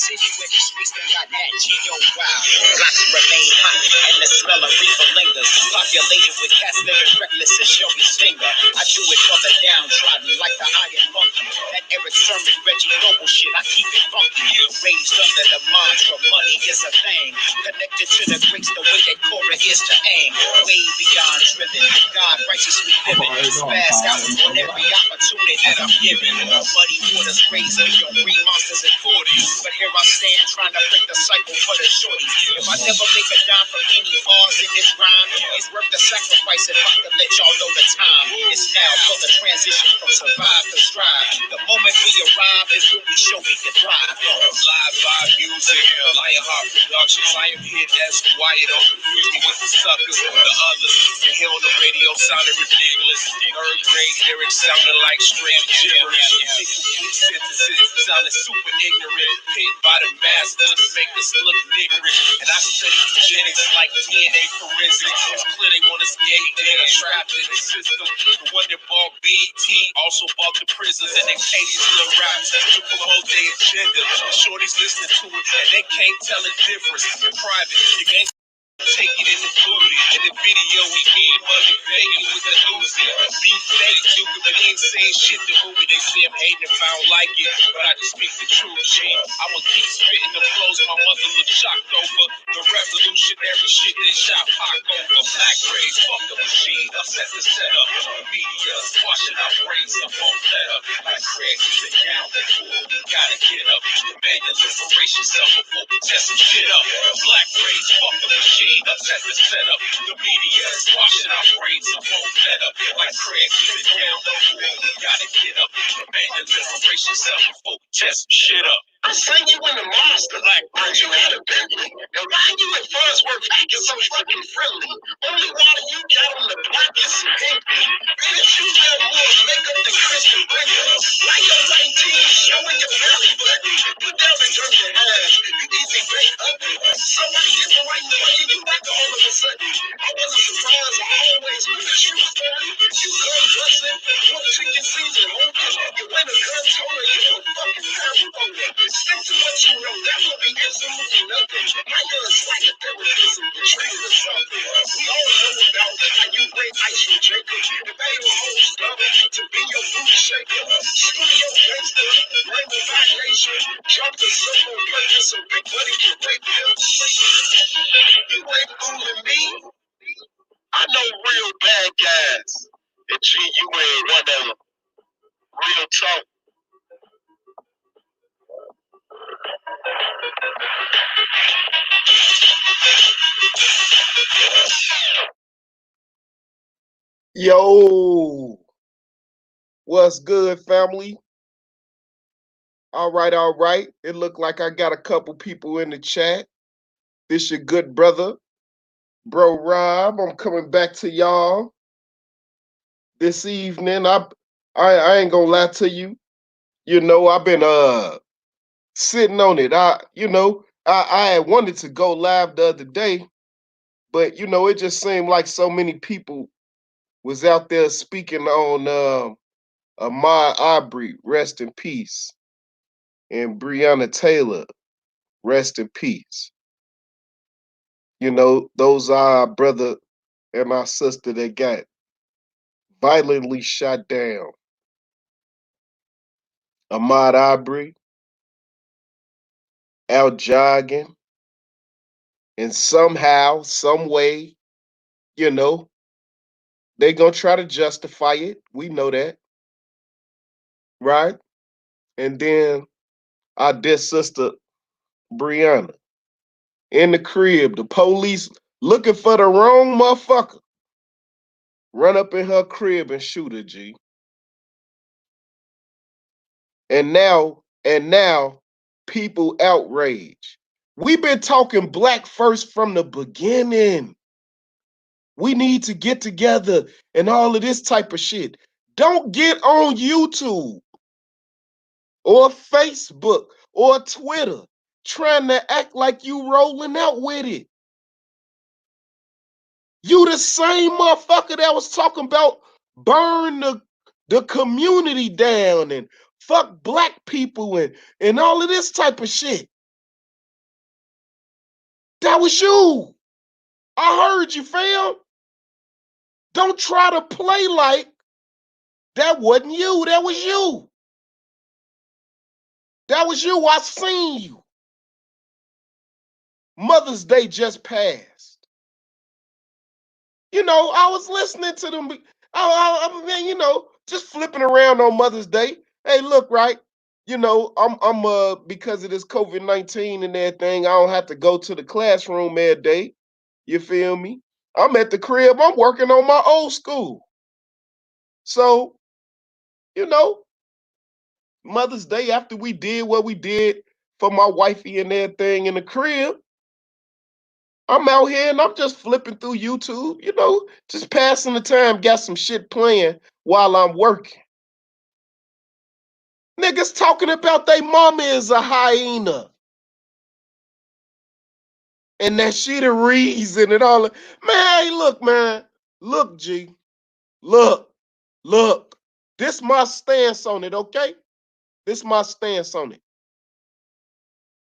city where the streets done got that G.O. wild. Blocks remain hot and the smell of reefer lingers. Populated with cats living reckless as Shelby Stinger. I do it for the downtrodden like the Iron Monkey. That Eric Sermon, Reggie Noble shit, I keep it funky. Raised under the mantra, money is a thing. Connected to the greats the way that Cora is to aim. Way beyond driven. God righteously living. Spazzed out on every opportunity that I'm given. Muddy waters raise me on green monsters and 40s. But here I stand trying to break the cycle for the shorties. If I never make a dime from any bars in this rhyme, it's worth the sacrifice if I can let y'all know the time. It's now for the transition from survive to strive. The moment we arrive is when we show we can thrive. Live vibe music, Lionheart Productions. I am here as Wyatt. Don't confuse me with the suckers. The others, you hear on the radio sounding ridiculous. Third grade lyrics sounding like straight gibberish. Incomplete sentences sounding super ignorant. Picked by the masters, make us look niggerish. And I study eugenics like DNA forensics. It's clinic on this gay data trapped in the system. The one that bought BET also bought the prisons and they pay these little raps to promote their agenda. The shorties listening to it and they can't tell the difference. In private, you can't take it in the booty. In the video, we mean money faking with the Uzi. Be fake, Duke, but they ain't saying shit to movie. They say I'm hating if I don't like it, but I just speak the truth, G. I'ma keep spitting the flows my mother look shocked over. The revolutionary shit they shot Pac over. Black rays, fuck the machine. I set the setup. The media's washing our brains up on letter. Like Craig, we've been down before. We gotta get up. Demand the liberation self before we test some shit up. Black rays, fuck the machine. I set the setup. The media is washing our brains up on letter. Like Craig, we've been down before. We gotta get up. Demand the liberation self before we test some shit up. I seen you in the monster like but you had a Bentley. And why you at Farnsworth acting so fucking friendly? Only water you got on the block is some empty. Bitch, you wear more makeup than Christian Brinkley. Like your white tee showing your belly button. Put down and drink your ass. You easy bake ugly. Somebody get the right way and you like all of a sudden. I wasn't surprised. I always knew that you was funny. You come bustin', what chicken season, homie. You win a gun total, you a fucking marijuana. Stick to what you know, that will be absolutely nothing. My gun's like a terrorism, betrayal or something. We all know about how you break ice with Jacob. If they were hoes love to be your boot shaker. Studio gangster, rainbow violation. Jump the circle, purchase so big buddy can rape you. You ain't fooling me. I know real bad guys. And G, you ain't one of them. Real talk. Yo, what's good, family? All right. It looked like I got a couple people in the chat. This your good brother, Bro Rob. I'm coming back to y'all this evening. I ain't gonna lie to you. You know, I've been sitting on it. I had wanted to go live the other day, but you know, it just seemed like so many people was out there speaking on Ahmaud Arbery, rest in peace, and Breonna Taylor, rest in peace. You know, those are our brother and our sister that got violently shot down. Ahmaud Arbery, out jogging, and somehow, some way, you know, they gonna try to justify it. We know that, right? And then our dear sister Breonna in the crib, the police looking for the wrong motherfucker. Run up in her crib and shoot her, G. And now people outrage. We've been talking black first from the beginning. We need to get together and all of this type of shit. Don't get on YouTube or Facebook or Twitter trying to act like you rolling out with it. You the same motherfucker that was talking about burn the community down and fuck black people and all of this type of shit. That was you. I heard you, fam. Don't try to play like that wasn't you. That was you. That was you. I seen you. Mother's Day just passed. You know, I was listening to them. Just flipping around on Mother's Day. Hey, look, right? I'm because of this COVID-19 and everything, I don't have to go to the classroom every day. You feel me? I'm at the crib. I'm working on my old school. So, you know, Mother's Day, after we did what we did for my wifey and everything in the crib, I'm out here and I'm just flipping through YouTube, just passing the time, got some shit playing while I'm working. Niggas talking about they mama is a hyena. And that she the reason and all that. Man, hey, look, man. Look, G. Look. Look. This my stance on it, okay? This my stance on it.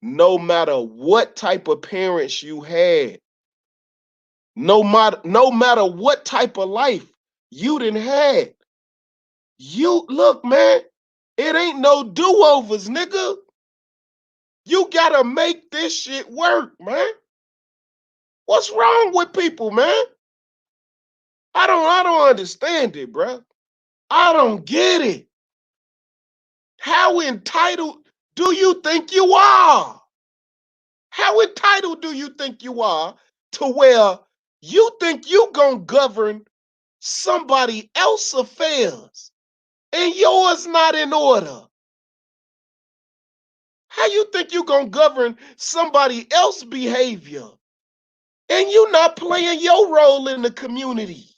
No matter what type of parents you had, no matter what type of life you done had, you look, man, it ain't no do-overs, nigga. You gotta make this shit work, man. What's wrong with people, man? I don't understand it, bro. I don't get it. How entitled do you think you are? How entitled do you think you are to where you think you gonna govern somebody else's affairs and yours not in order? How you think you gonna govern somebody else's behavior and you not playing your role in the community?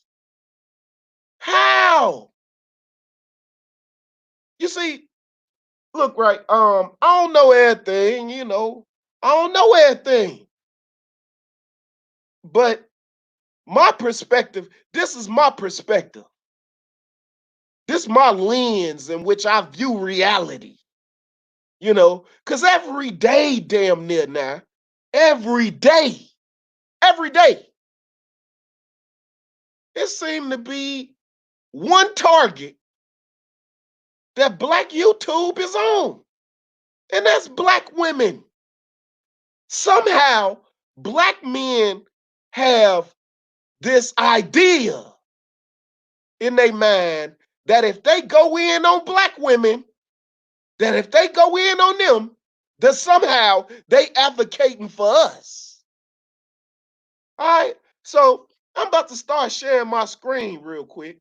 How? You see, look, right, I don't know everything, I don't know everything. But my perspective, this is my perspective. This is my lens in which I view reality. Because every day, damn near now, every day, it seemed to be one target that Black YouTube is on, and that's Black women. Somehow, Black men have this idea in their mind that if they go in on Black women, that if they go in on them, that somehow they advocating for us. All right, so I'm about to start sharing my screen real quick.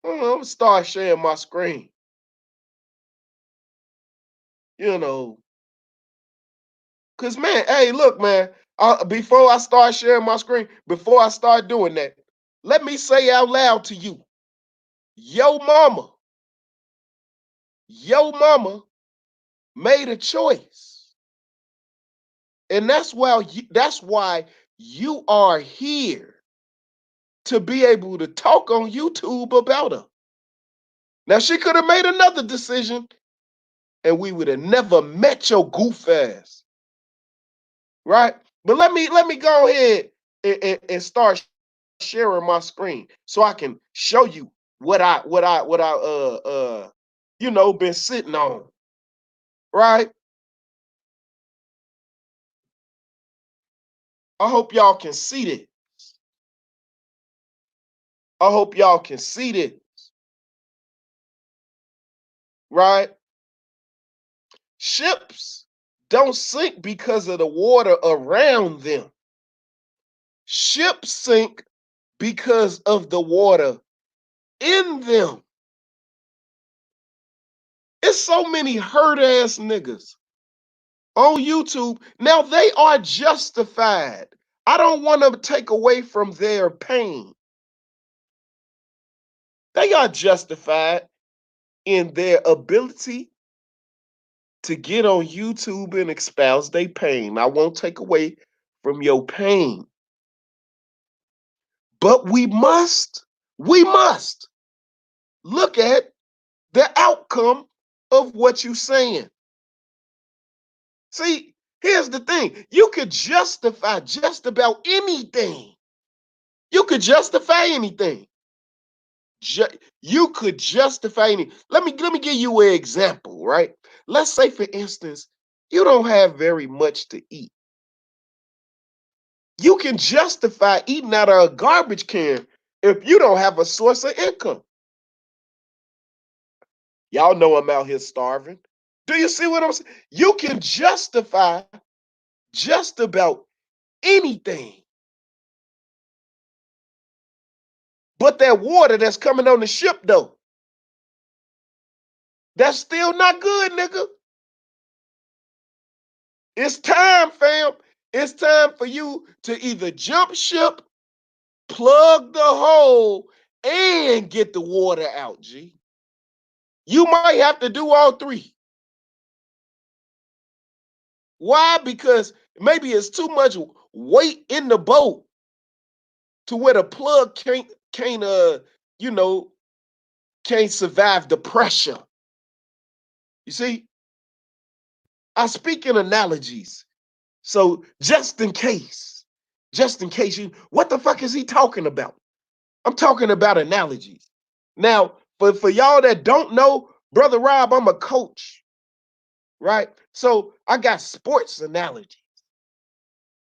I'm gonna start sharing my screen. Cause man, hey, look, man. Before I start sharing my screen, before I start doing that, let me say out loud to you, yo mama made a choice, and that's why you are here to be able to talk on YouTube about her. Now she could have made another decision, and we would have never met your goof ass, right? But let me go ahead and start sharing my screen so I can show you what I been sitting on, right? I hope y'all can see this. I hope y'all can see this, right? Ships don't sink because of the water around them. Ships sink because of the water in them. It's so many hurt ass niggas on YouTube. Now they are justified. I don't want to take away from their pain. They are justified in their ability to get on YouTube and espouse their pain. I won't take away from your pain. But we must look at the outcome of what you're saying. See, Here's the thing. You could justify just about anything. You could justify anything. You could justify any. Let me give you an example, right? Let's say, for instance, you don't have very much to eat. You can justify eating out of a garbage can if you don't have a source of income. Y'all know I'm out here starving. Do you see what I'm saying? You can justify just about anything. But that water that's coming on the ship, though, that's still not good, nigga. It's time, fam. It's time for you to either jump ship, plug the hole, and get the water out, G. You might have to do all three. Why? Because maybe it's too much weight in the boat to where the plug you know, can't survive the pressure. You see? I speak in analogies. So just in case you, what the fuck is he talking about? I'm talking about analogies. Now, for y'all that don't know, Brother Rob, I'm a coach, right? So I got sports analogies.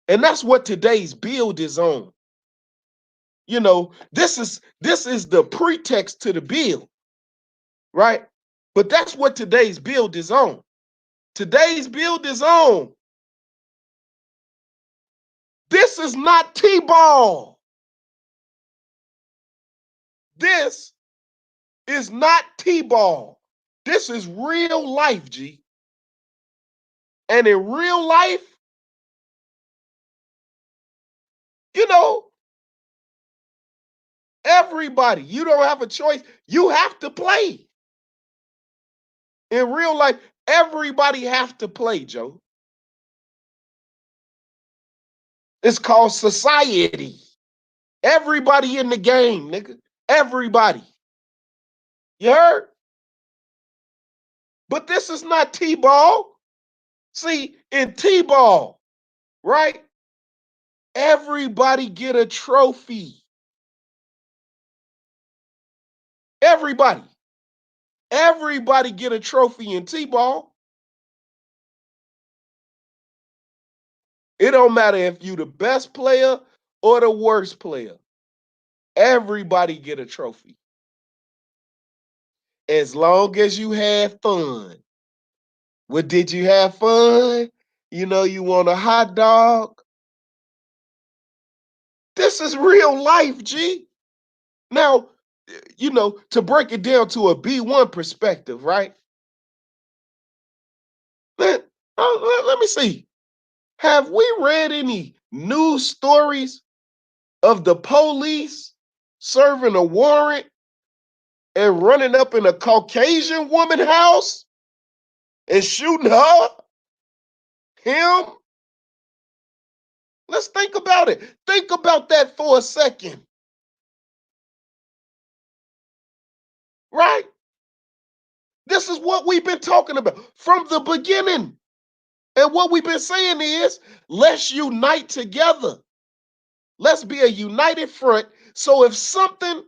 And that's what today's build is on. You know, this is the pretext to the build, right? But that's what today's build is on. Today's build is on. This is not T-ball. This is not T-ball. This is real life, G. And in real life, you know, everybody, you don't have a choice. You have to play. In real life, everybody have to play, Joe. It's called society. Everybody in the game, nigga. Everybody. You heard? But this is not T-ball. See, in T-ball, right? Everybody get a trophy. Everybody. Everybody get a trophy in T-ball. It don't matter if you the best player or the worst player. Everybody get a trophy. As long as you had fun. Well, did you have fun? You know, you want a hot dog? This is real life, G. Now, you know, to break it down to a B1 perspective, right? Let me see. Have we read any news stories of the police serving a warrant and running up in a Caucasian woman house and shooting her, him? Let's think about it. Think about that for a second. Right? This is what we've been talking about from the beginning. And what we've been saying is, let's unite together. Let's be a united front. So if something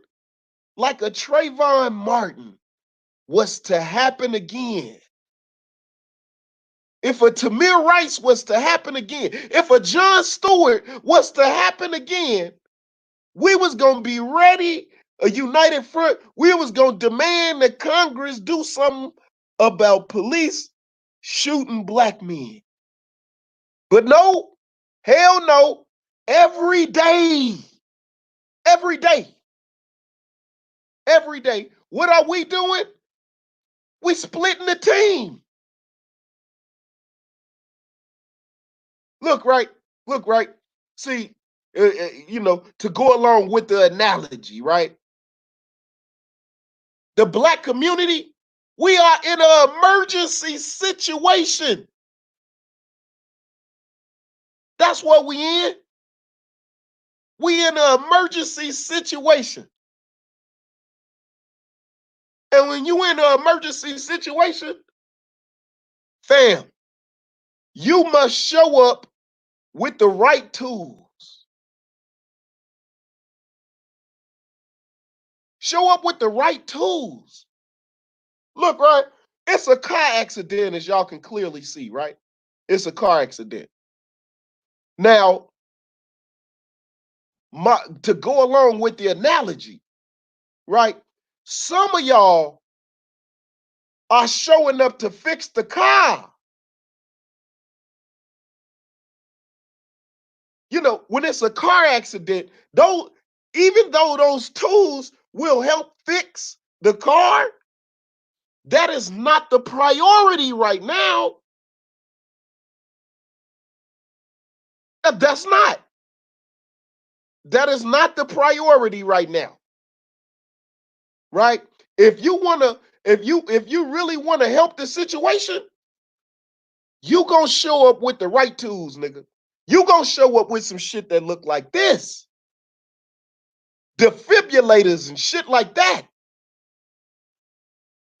like a Trayvon Martin was to happen again, if a Tamir Rice was to happen again, if a Jon Stewart was to happen again, we was going to be ready, a united front. We was going to demand that Congress do something about police shooting black men. But no, hell no. Every day, every day, every day, what are we doing? We splitting the team. Look, right? Look, right? See, you know, to go along with the analogy, right? The black community, we are in an emergency situation. That's what we in. We in an emergency situation. And when you in an emergency situation, fam, You must show up with the right tools. Show up with the right tools. Look, right? It's a car accident, as y'all can clearly see, right? It's a car accident. Now, to go along with the analogy, right? Some of y'all are showing up to fix the car. You know, when it's a car accident, even though those tools will help fix the car, that is not the priority right now. That's not. That is not the priority right now. Right? If you really want to help the situation, you gonna show up with the right tools, nigga. You gonna show up with some shit that look like this. Defibrillators and shit like that.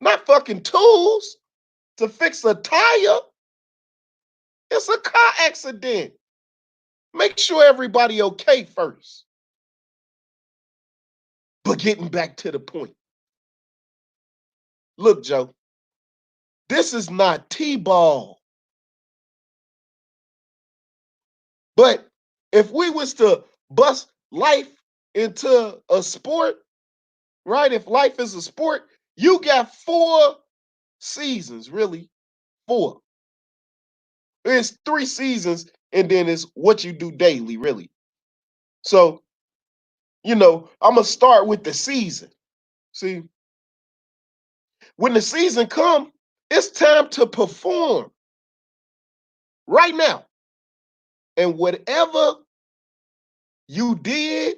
Not fucking tools to fix a tire. It's a car accident. Make sure everybody okay first. But getting back to the point. Look, Joe, this is not T-ball. But if we was to bust life into a sport, right? If life is a sport, you got 4 seasons, really. 4. It's 3 seasons, and then it's what you do daily, really. So, I'm gonna start with the season. See, when the season come, it's time to perform right now. And whatever you did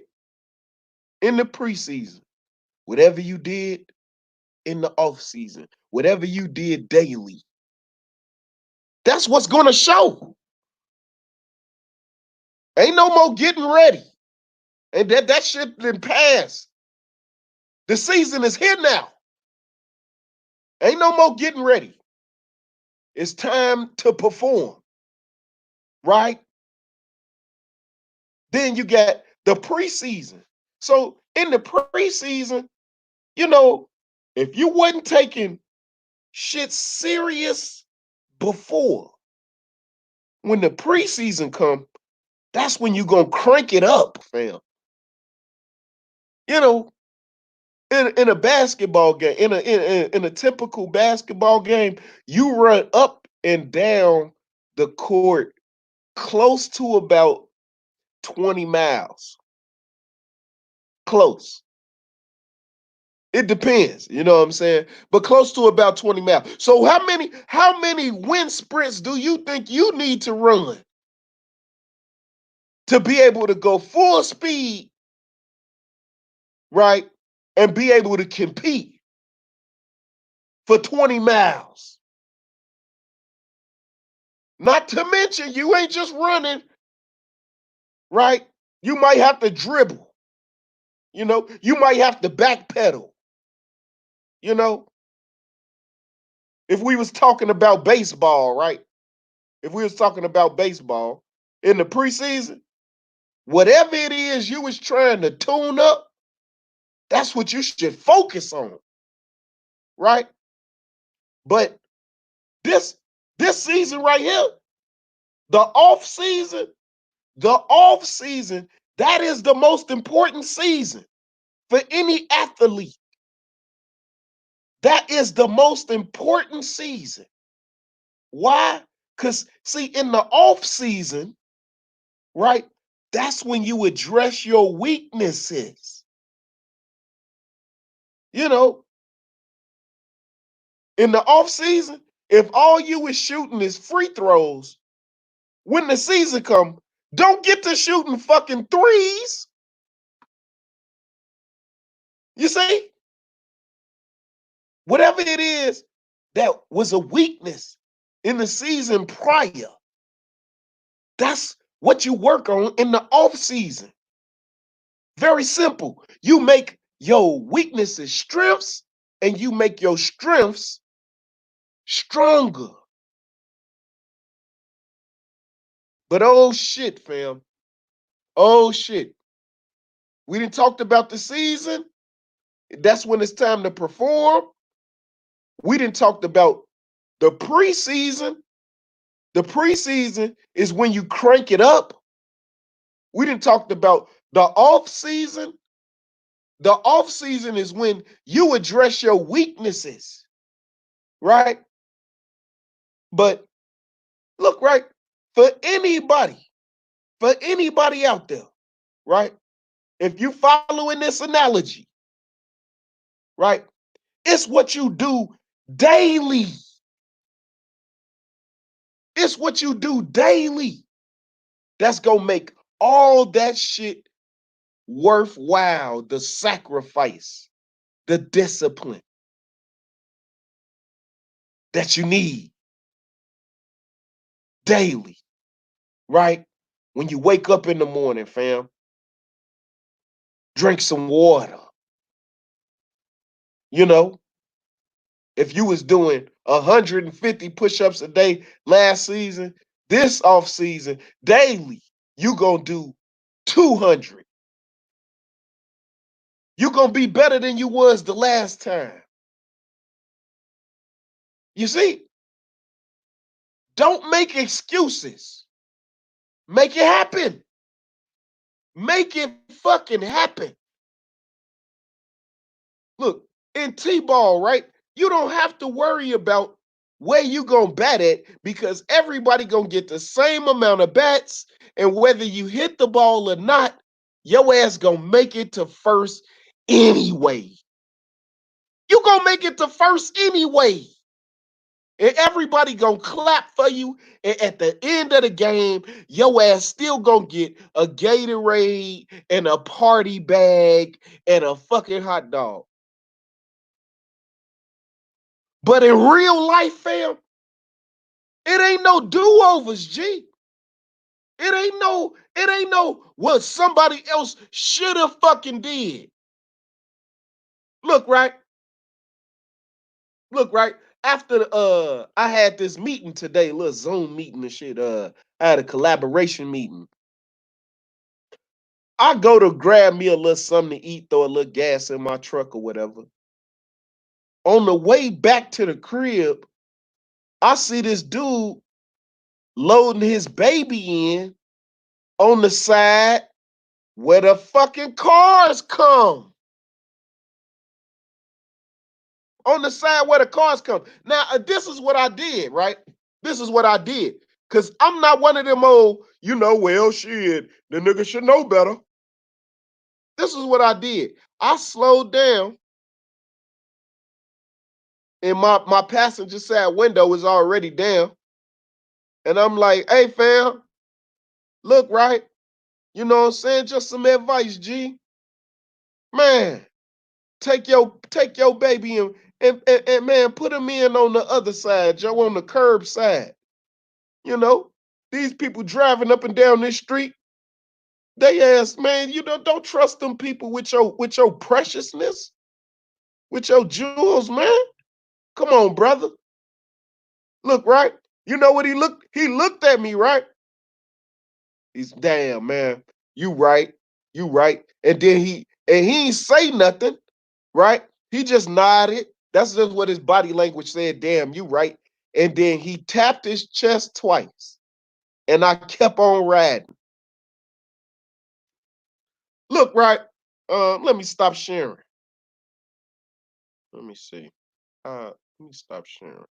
in the preseason, whatever you did in the off season, whatever you did daily, that's what's gonna show. Ain't no more getting ready. And that shit been passed. The season is here now. Ain't no more getting ready. It's time to perform. Right? Then you got the preseason. So in the preseason, if you wasn't taking shit serious before, when the preseason come, that's when you gonna crank it up, fam. You know, in a basketball game, in a typical basketball game, you run up and down the court close to about 20 miles. Close. It depends, you know what I'm saying? But close to about 20 miles. So how many wind sprints do you think you need to run to be able to go full speed, right? And be able to compete for 20 miles? Not to mention, you ain't just running, right? You might have to dribble, you might have to backpedal, you know? If we was talking about baseball, right? If we was talking about baseball in the preseason, whatever it is you was trying to tune up, that's what you should focus on, right? But this season right here, the off season, that is the most important season for any athlete. That is the most important season. Why? Because see, in the off season, right, that's when you address your weaknesses. In the off season, if all you is shooting is free throws, when the season come, don't get to shooting fucking threes. You see? Whatever it is that was a weakness in the season prior, that's what you work on in the off season. Very simple. You make your weaknesses strengths, and you make your strengths stronger. But oh shit, fam. Oh shit. We didn't talked about the season. That's when it's time to perform. We didn't talked about the preseason. The preseason is when you crank it up. We didn't talked about the off season. The off season is when you address your weaknesses, right? But look, right, for anybody out there, right? If you following this analogy, right, it's what you do daily. It's what you do daily that's gonna make all that shit worthwhile. The sacrifice, the discipline that you need daily, right? When you wake up in the morning, fam, drink some water. You know, if you was doing 150 push-ups a day last season, this off season, daily, you gonna do 200. You gonna be better than you was the last time. You see, don't make excuses. Make it happen. Make it fucking happen. Look, in T-ball, right? You don't have to worry about where you gonna bat at because everybody gonna get the same amount of bats, and whether you hit the ball or not, your ass gonna make it to first anyway. You gonna make it to first anyway. And everybody gonna clap for you. And at the end of the game, your ass still gonna get a Gatorade and a party bag and a fucking hot dog. But in real life, fam, it ain't no do-overs, G. It ain't no what somebody else should have fucking did. Look, right? Look, right? After I had this meeting today, little Zoom meeting and shit. I had a collaboration meeting. I go to grab me a little something to eat, throw a little gas in my truck or whatever. On the way back to the crib, I see this dude loading his baby in on the side where the fucking cars come. On the side where the cars come. Now, this is what I did, right? This is what I did. Because I'm not one of them old, well, shit, the nigga should know better. This is what I did. I slowed down, and my passenger side window was already down. And I'm like, hey, fam, look, right? You know what I'm saying? Just some advice, G. Man, take your baby and man, put him in on the other side, Joe, on the curb side. You know, these people driving up and down this street, they ask, man, don't trust them people with your preciousness, with your jewels, man. Come on, brother. Look, right? You know what he looked? He looked at me, right? He's damn, man. You right. You right. And then he ain't say nothing, right? He just nodded. That's just what his body language said. Damn, you right. And then he tapped his chest twice. And I kept on riding. Look, right. Let me stop sharing. Let me see. Let me stop sharing.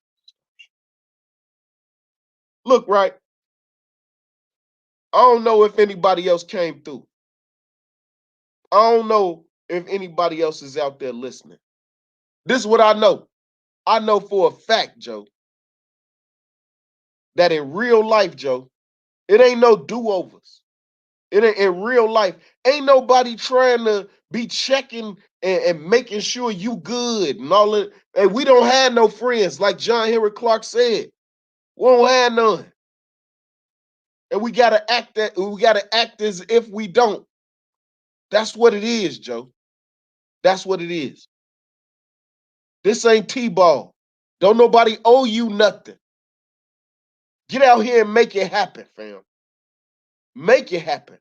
Look, right. I don't know if anybody else came through. I don't know if anybody else is out there listening. This is what I know. I know for a fact, Joe, that in real life, Joe, it ain't no do-overs. It ain't in real life. Ain't nobody trying to be checking and making sure you good and all that. And we don't have no friends, like John Henry Clark said. We don't have none. And we gotta act as if we don't. That's what it is, Joe. That's what it is. This ain't T-ball. Don't nobody owe you nothing. Get out here and make it happen, fam. Make it happen.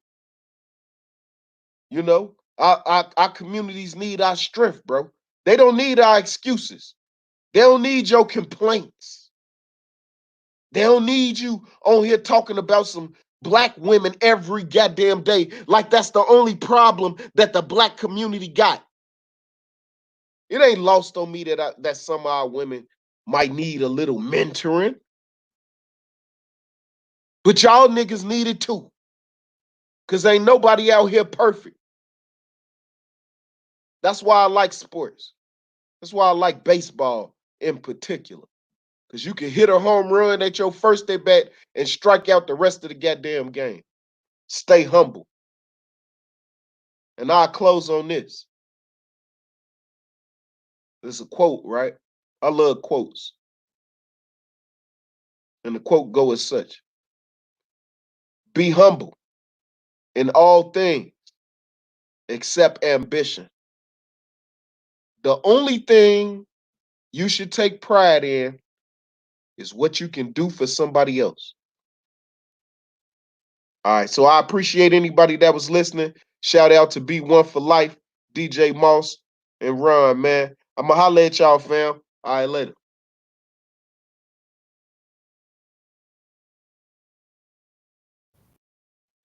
You know, our communities need our strength, bro. They don't need our excuses. They don't need your complaints. They don't need you on here talking about some black women every goddamn day like that's the only problem that the black community got. It ain't lost on me that some of our women might need a little mentoring, but y'all niggas need it too, because ain't nobody out here perfect. That's why I like sports. That's why I like baseball in particular, because you can hit a home run at your first at bat and strike out the rest of the goddamn game. Stay humble. And I'll close on this. There's a quote, right? I love quotes. And the quote goes as such: be humble in all things except ambition. The only thing you should take pride in is what you can do for somebody else. All right, so I appreciate anybody that was listening. Shout out to B1 for Life, DJ Moss, and Ron, man. I'ma holler at y'all, fam. All right, later.